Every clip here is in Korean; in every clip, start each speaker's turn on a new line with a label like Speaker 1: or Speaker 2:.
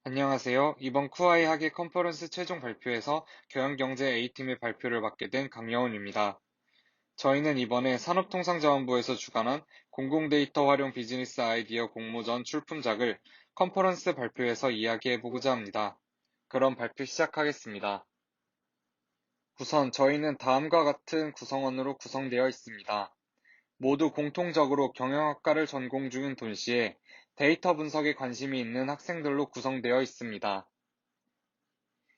Speaker 1: 안녕하세요. 이번 쿠아이 학예 컨퍼런스 최종 발표에서 경영경제 A팀의 발표를 맡게 된 강여운입니다. 저희는 이번에 산업통상자원부에서 주관한 공공데이터 활용 비즈니스 아이디어 공모전 출품작을 컨퍼런스 발표에서 이야기해보고자 합니다. 그럼 발표 시작하겠습니다. 우선 저희는 다음과 같은 구성원으로 구성되어 있습니다. 모두 공통적으로 경영학과를 전공 중인 동시에 데이터 분석에 관심이 있는 학생들로 구성되어 있습니다.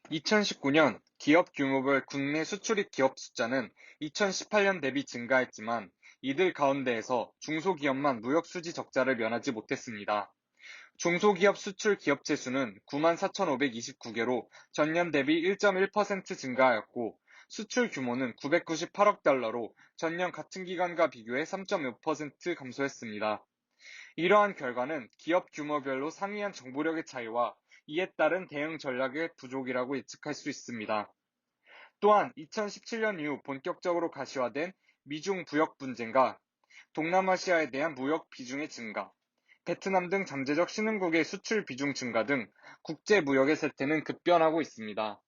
Speaker 1: 2019년 기업 규모별 국내 수출입 기업 숫자는 2018년 대비 증가했지만 이들 가운데에서 중소기업만 무역수지 적자를 면하지 못했습니다. 중소기업 수출 기업체 수는 94,529개로 전년 대비 1.1% 증가하였고 수출 규모는 998억 달러로 전년 같은 기간과 비교해 3.5% 감소했습니다. 이러한 결과는 기업 규모별로 상이한 정보력의 차이와 이에 따른 대응 전략의 부족이라고 예측할 수 있습니다. 또한 2017년 이후 본격적으로 가시화된 미중 무역 분쟁과 동남아시아에 대한 무역 비중의 증가, 베트남 등 잠재적 신흥국의 수출 비중 증가 등 국제 무역의 세태는 급변하고 있습니다.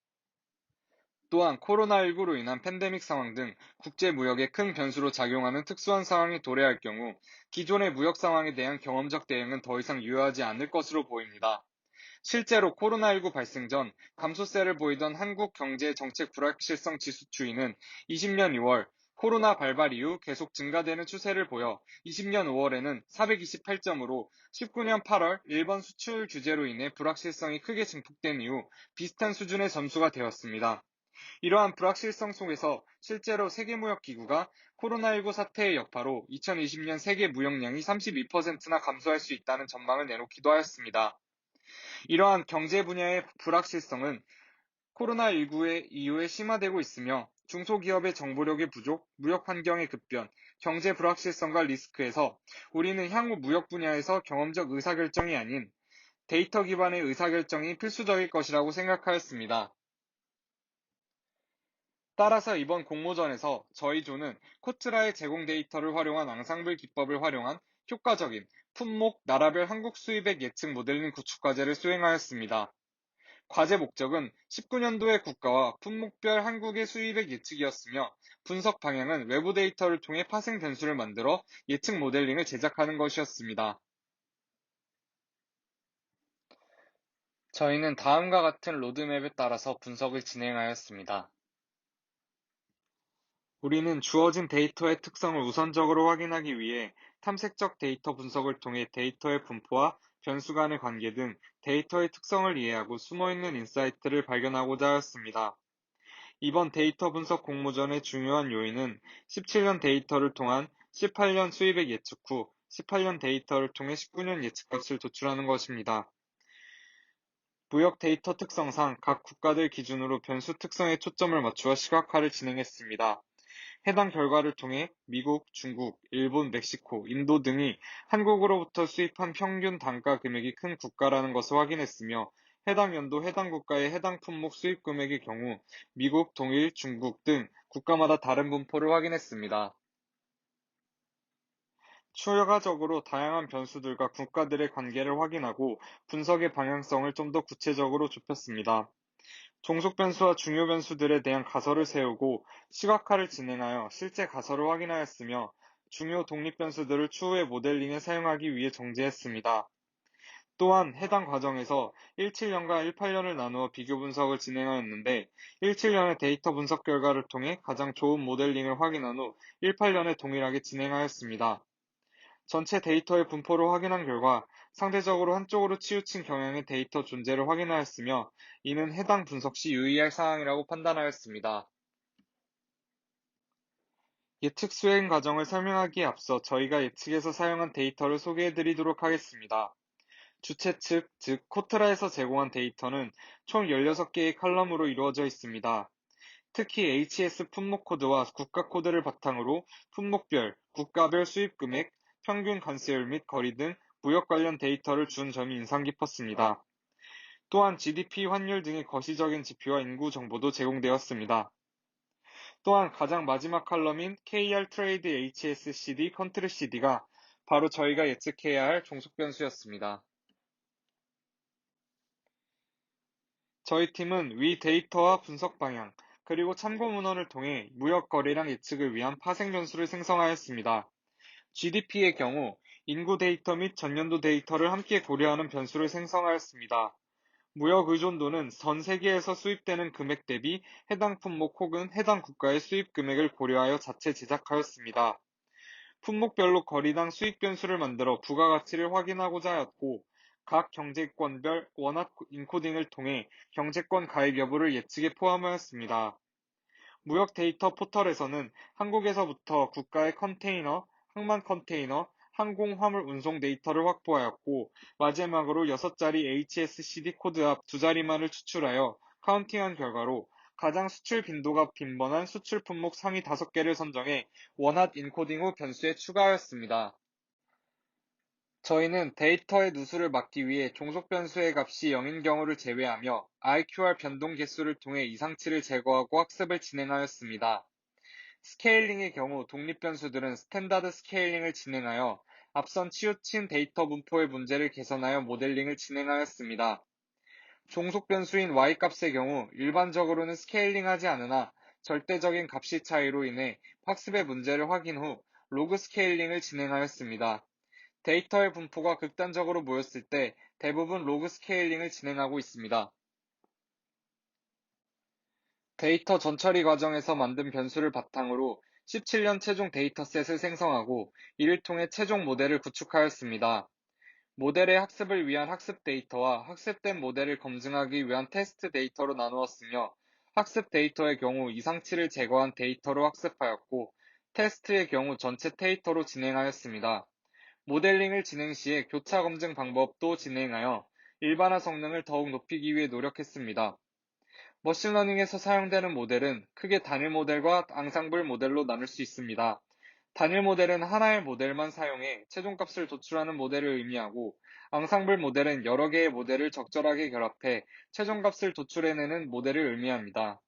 Speaker 1: 또한 코로나19로 인한 팬데믹 상황 등 국제 무역에 큰 변수로 작용하는 특수한 상황이 도래할 경우 기존의 무역 상황에 대한 경험적 대응은 더 이상 유효하지 않을 것으로 보입니다. 실제로 코로나19 발생 전 감소세를 보이던 한국 경제 정책 불확실성 지수 추이는 20년 2월 코로나 발발 이후 계속 증가되는 추세를 보여 20년 5월에는 428점으로 19년 8월 일본 수출 규제로 인해 불확실성이 크게 증폭된 이후 비슷한 수준의 점수가 되었습니다. 이러한 불확실성 속에서 실제로 세계무역기구가 코로나19 사태의 여파로 2020년 세계 무역량이 32%나 감소할 수 있다는 전망을 내놓기도 하였습니다. 이러한 경제 분야의 불확실성은 코로나19의 이후에 심화되고 있으며 중소기업의 정보력의 부족, 무역 환경의 급변, 경제 불확실성과 리스크에서 우리는 향후 무역 분야에서 경험적 의사결정이 아닌 데이터 기반의 의사결정이 필수적일 것이라고 생각하였습니다. 따라서 이번 공모전에서 저희 조는 코트라의 제공 데이터를 활용한 앙상블 기법을 활용한 효과적인 품목, 나라별 한국 수입액 예측 모델링 구축 과제를 수행하였습니다. 과제 목적은 19년도의 국가와 품목별 한국의 수입액 예측이었으며 분석 방향은 외부 데이터를 통해 파생 변수를 만들어 예측 모델링을 제작하는 것이었습니다. 저희는 다음과 같은 로드맵에 따라서 분석을 진행하였습니다. 우리는 주어진 데이터의 특성을 우선적으로 확인하기 위해 탐색적 데이터 분석을 통해 데이터의 분포와 변수 간의 관계 등 데이터의 특성을 이해하고 숨어있는 인사이트를 발견하고자 하였습니다. 이번 데이터 분석 공모전의 중요한 요인은 17년 데이터를 통한 18년 수입액 예측 후 18년 데이터를 통해 19년 예측값을 도출하는 것입니다. 무역 데이터 특성상 각 국가들 기준으로 변수 특성에 초점을 맞추어 시각화를 진행했습니다. 해당 결과를 통해 미국, 중국, 일본, 멕시코, 인도 등이 한국으로부터 수입한 평균 단가 금액이 큰 국가라는 것을 확인했으며 해당 연도 해당 국가의 해당 품목 수입 금액의 경우 미국, 동일, 중국 등 국가마다 다른 분포를 확인했습니다. 추가적으로 다양한 변수들과 국가들의 관계를 확인하고 분석의 방향성을 좀 더 구체적으로 좁혔습니다. 종속 변수와 중요 변수들에 대한 가설을 세우고 시각화를 진행하여 실제 가설을 확인하였으며 중요 독립 변수들을 추후에 모델링에 사용하기 위해 정제했습니다. 또한 해당 과정에서 17년과 18년을 나누어 비교 분석을 진행하였는데 17년의 데이터 분석 결과를 통해 가장 좋은 모델링을 확인한 후 18년에 동일하게 진행하였습니다. 전체 데이터의 분포를 확인한 결과 상대적으로 한쪽으로 치우친 경향의 데이터 존재를 확인하였으며 이는 해당 분석 시 유의할 사항이라고 판단하였습니다. 예측 수행 과정을 설명하기에 앞서 저희가 예측에서 사용한 데이터를 소개해드리도록 하겠습니다. 주체 측, 즉 코트라에서 제공한 데이터는 총 16개의 칼럼으로 이루어져 있습니다. 특히 HS 품목 코드와 국가 코드를 바탕으로 품목별, 국가별 수입 금액, 평균 관세율 및 거리 등 무역 관련 데이터를 준 점이 인상 깊었습니다. 또한 GDP 환율 등의 거시적인 지표와 인구 정보도 제공되었습니다. 또한 가장 마지막 칼럼인 KR 트레이드 HSCD 컨트리 CD가 바로 저희가 예측해야 할 종속 변수였습니다. 저희 팀은 위 데이터와 분석 방향, 그리고 참고 문헌을 통해 무역 거래량 예측을 위한 파생 변수를 생성하였습니다. GDP의 경우 인구 데이터 및 전년도 데이터를 함께 고려하는 변수를 생성하였습니다. 무역 의존도는 전 세계에서 수입되는 금액 대비 해당 품목 혹은 해당 국가의 수입 금액을 고려하여 자체 제작하였습니다. 품목별로 거리당 수익 변수를 만들어 부가가치를 확인하고자 하였고, 각 경제권별 원화 인코딩을 통해 경제권 가입 여부를 예측에 포함하였습니다. 무역 데이터 포털에서는 한국에서부터 국가의 컨테이너, 항만 컨테이너, 항공 화물 운송 데이터를 확보하였고, 마지막으로 6자리 HSCD 코드 앞 2자리만을 추출하여 카운팅한 결과로 가장 수출 빈도가 빈번한 수출 품목 상위 5개를 선정해 원핫 인코딩 후 변수에 추가하였습니다. 저희는 데이터의 누수를 막기 위해 종속 변수의 값이 0인 경우를 제외하며 IQR 변동 개수를 통해 이상치를 제거하고 학습을 진행하였습니다. 스케일링의 경우 독립 변수들은 스탠다드 스케일링을 진행하여 앞선 치우친 데이터 분포의 문제를 개선하여 모델링을 진행하였습니다. 종속 변수인 y값의 경우 일반적으로는 스케일링하지 않으나 절대적인 값이 차이로 인해 학습의 문제를 확인 후 로그 스케일링을 진행하였습니다. 데이터의 분포가 극단적으로 모였을 때 대부분 로그 스케일링을 진행하고 있습니다. 데이터 전처리 과정에서 만든 변수를 바탕으로 17년 최종 데이터셋을 생성하고 이를 통해 최종 모델을 구축하였습니다. 모델의 학습을 위한 학습 데이터와 학습된 모델을 검증하기 위한 테스트 데이터로 나누었으며, 학습 데이터의 경우 이상치를 제거한 데이터로 학습하였고, 테스트의 경우 전체 데이터로 진행하였습니다. 모델링을 진행 시에 교차 검증 방법도 진행하여 일반화 성능을 더욱 높이기 위해 노력했습니다. 머신러닝에서 사용되는 모델은 크게 단일 모델과 앙상블 모델로 나눌 수 있습니다. 단일 모델은 하나의 모델만 사용해 최종값을 도출하는 모델을 의미하고, 앙상블 모델은 여러 개의 모델을 적절하게 결합해 최종값을 도출해내는 모델을 의미합니다.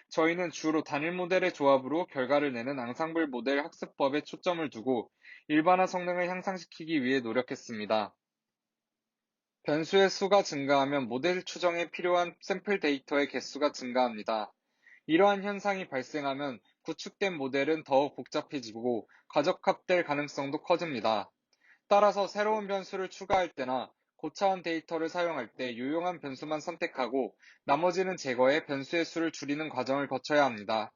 Speaker 1: 저희는 주로 단일 모델의 조합으로 결과를 내는 앙상블 모델 학습법에 초점을 두고 일반화 성능을 향상시키기 위해 노력했습니다. 변수의 수가 증가하면 모델 추정에 필요한 샘플 데이터의 개수가 증가합니다. 이러한 현상이 발생하면 구축된 모델은 더욱 복잡해지고 과적합될 가능성도 커집니다. 따라서 새로운 변수를 추가할 때나 고차원 데이터를 사용할 때 유용한 변수만 선택하고 나머지는 제거해 변수의 수를 줄이는 과정을 거쳐야 합니다.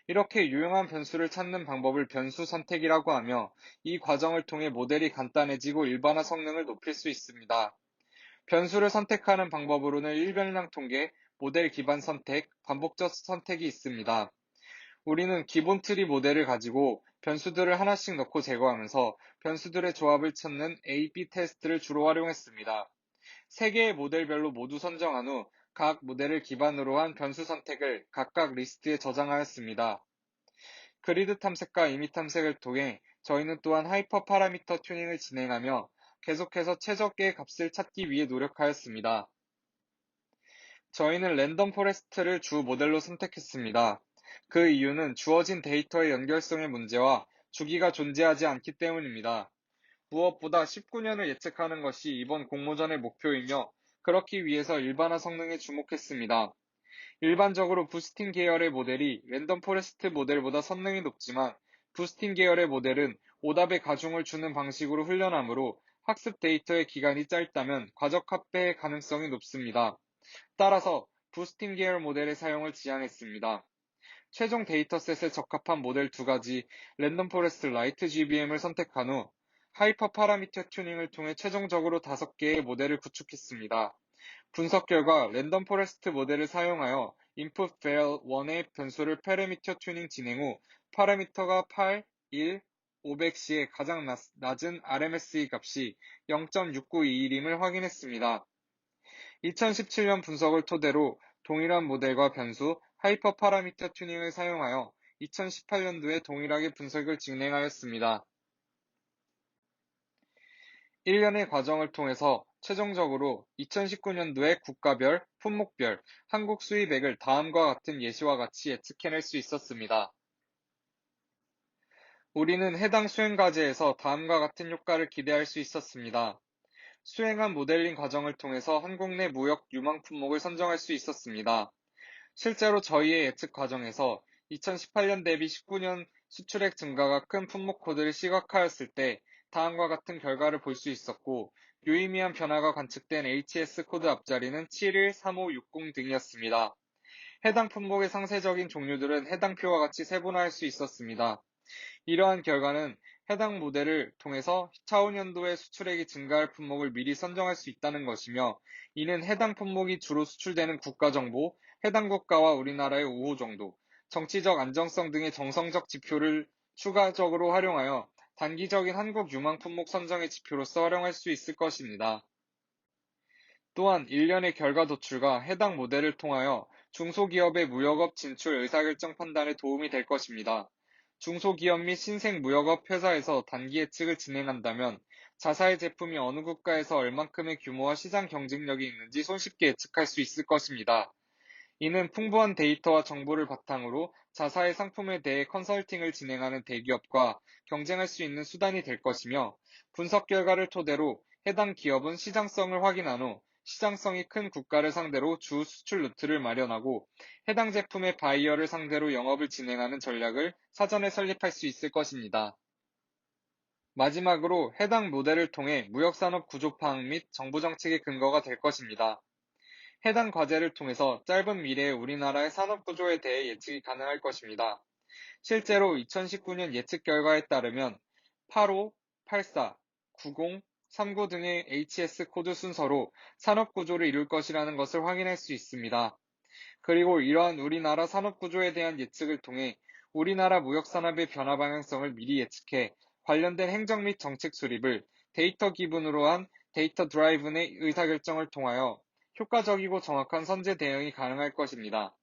Speaker 1: 이렇게 유용한 변수를 찾는 방법을 변수 선택이라고 하며, 이 과정을 통해 모델이 간단해지고 일반화 성능을 높일 수 있습니다. 변수를 선택하는 방법으로는 일변량 통계, 모델 기반 선택, 반복적 선택이 있습니다. 우리는 기본 트리 모델을 가지고 변수들을 하나씩 넣고 제거하면서 변수들의 조합을 찾는 A/B 테스트를 주로 활용했습니다. 3개의 모델별로 모두 선정한 후 각 모델을 기반으로 한 변수 선택을 각각 리스트에 저장하였습니다. 그리드 탐색과 이미 탐색을 통해 저희는 또한 하이퍼 파라미터 튜닝을 진행하며 계속해서 최적의 값을 찾기 위해 노력하였습니다. 저희는 랜덤 포레스트를 주 모델로 선택했습니다. 그 이유는 주어진 데이터의 연결성의 문제와 주기가 존재하지 않기 때문입니다. 무엇보다 19년을 예측하는 것이 이번 공모전의 목표이며, 그렇기 위해서 일반화 성능에 주목했습니다. 일반적으로 부스팅 계열의 모델이 랜덤 포레스트 모델보다 성능이 높지만, 부스팅 계열의 모델은 오답의 가중을 주는 방식으로 훈련하므로 학습 데이터의 기간이 짧다면 과적합의 가능성이 높습니다. 따라서 부스팅 계열 모델의 사용을 지향했습니다. 최종 데이터셋에 적합한 모델 2가지, 랜덤 포레스트 라이트 GBM을 선택한 후 하이퍼 파라미터 튜닝을 통해 최종적으로 5개의 모델을 구축했습니다. 분석 결과 랜덤 포레스트 모델을 사용하여 input val 1의 변수를 파라미터 튜닝 진행 후 파라미터가 8, 1, 500 시에 가장 낮은 RMSE 값이 0.6921임을 확인했습니다. 2017년 분석을 토대로 동일한 모델과 변수, 하이퍼 파라미터 튜닝을 사용하여 2018년도에 동일하게 분석을 진행하였습니다. 1년의 과정을 통해서 최종적으로 2019년도에 국가별, 품목별, 한국 수입액을 다음과 같은 예시와 같이 예측해낼 수 있었습니다. 우리는 해당 수행 과제에서 다음과 같은 효과를 기대할 수 있었습니다. 수행한 모델링 과정을 통해서 한국 내 무역 유망 품목을 선정할 수 있었습니다. 실제로 저희의 예측 과정에서 2018년 대비 19년 수출액 증가가 큰 품목 코드를 시각화했을 때 다음과 같은 결과를 볼 수 있었고, 유의미한 변화가 관측된 HS 코드 앞자리는 71, 3560 등이었습니다. 해당 품목의 상세적인 종류들은 해당 표와 같이 세분화할 수 있었습니다. 이러한 결과는 해당 모델을 통해서 차후 년도에 수출액이 증가할 품목을 미리 선정할 수 있다는 것이며, 이는 해당 품목이 주로 수출되는 국가 정보, 해당 국가와 우리나라의 우호 정도, 정치적 안정성 등의 정성적 지표를 추가적으로 활용하여 단기적인 한국 유망 품목 선정의 지표로서 활용할 수 있을 것입니다. 또한 일련의 결과 도출과 해당 모델을 통하여 중소기업의 무역업 진출 의사결정 판단에 도움이 될 것입니다. 중소기업 및 신생무역업 회사에서 단기 예측을 진행한다면 자사의 제품이 어느 국가에서 얼만큼의 규모와 시장 경쟁력이 있는지 손쉽게 예측할 수 있을 것입니다. 이는 풍부한 데이터와 정보를 바탕으로 자사의 상품에 대해 컨설팅을 진행하는 대기업과 경쟁할 수 있는 수단이 될 것이며, 분석 결과를 토대로 해당 기업은 시장성을 확인한 후 시장성이 큰 국가를 상대로 주 수출 루트를 마련하고 해당 제품의 바이어를 상대로 영업을 진행하는 전략을 사전에 설립할 수 있을 것입니다. 마지막으로 해당 모델을 통해 무역산업 구조 파악 및 정부 정책의 근거가 될 것입니다. 해당 과제를 통해서 짧은 미래의 우리나라의 산업 구조에 대해 예측이 가능할 것입니다. 실제로 2019년 예측 결과에 따르면 85, 84, 90, 39 등의 HS 코드 순서로 산업 구조를 이룰 것이라는 것을 확인할 수 있습니다. 그리고 이러한 우리나라 산업 구조에 대한 예측을 통해 우리나라 무역 산업의 변화 방향성을 미리 예측해 관련된 행정 및 정책 수립을 데이터 기반으로 한 데이터 드라이븐 의 의사결정을 통하여 효과적이고 정확한 선제 대응이 가능할 것입니다.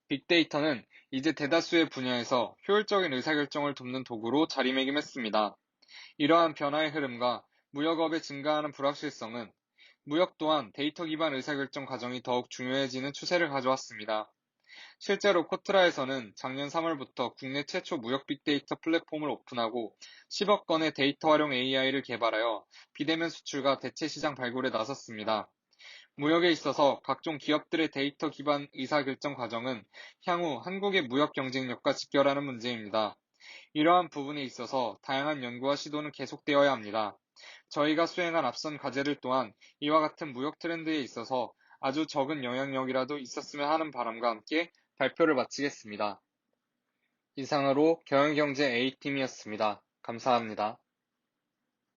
Speaker 1: 빅데이터는 이제 대다수의 분야에서 효율적인 의사결정을 돕는 도구로 자리매김했습니다. 이러한 변화의 흐름과 무역업의 증가하는 불확실성은 무역 또한 데이터 기반 의사결정 과정이 더욱 중요해지는 추세를 가져왔습니다. 실제로 코트라에서는 작년 3월부터 국내 최초 무역 빅데이터 플랫폼을 오픈하고 10억 건의 데이터 활용 AI를 개발하여 비대면 수출과 대체 시장 발굴에 나섰습니다. 무역에 있어서 각종 기업들의 데이터 기반 의사결정 과정은 향후 한국의 무역 경쟁력과 직결하는 문제입니다. 이러한 부분에 있어서 다양한 연구와 시도는 계속되어야 합니다. 저희가 수행한 앞선 과제들 또한 이와 같은 무역 트렌드에 있어서 아주 적은 영향력이라도 있었으면 하는 바람과 함께 발표를 마치겠습니다. 이상으로 경영경제 A팀이었습니다. 감사합니다.